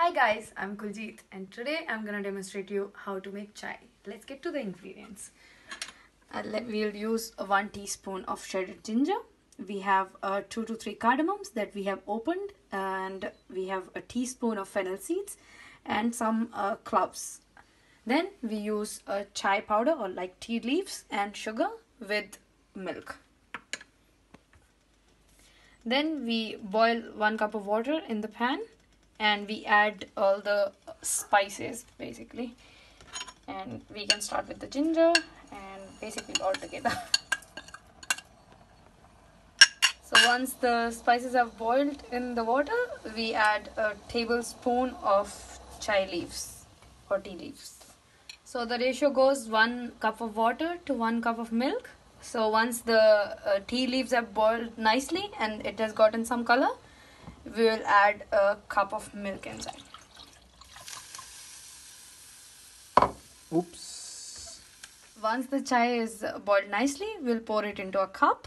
Hi guys, I'm Kuljit and today I'm gonna demonstrate you how to make chai. Let's get to the ingredients. We'll use 1 teaspoon of shredded ginger. We have 2 to 3 cardamoms that we have opened, and we have a teaspoon of fennel seeds and some cloves. Then we use chai powder or like tea leaves and sugar with milk. Then we boil 1 cup of water in the pan and we add all the spices basically. And we can start with the ginger and basically all together. So once the spices have boiled in the water, we add a tablespoon of chai leaves or tea leaves. So the ratio goes 1 cup of water to 1 cup of milk. So once the tea leaves have boiled nicely and it has gotten some color, we will add a cup of milk inside. Oops. Once the chai is boiled nicely, we'll pour it into a cup.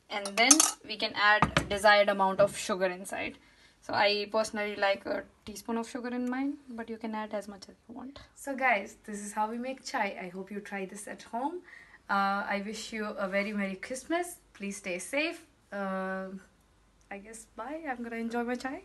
And then we can add desired amount of sugar inside. So I personally like a teaspoon of sugar in mine, but you can add as much as you want. So guys, this is how we make chai. I hope you try this at home. I wish you a very Merry Christmas. Please stay safe. I guess bye. I'm gonna enjoy my chai.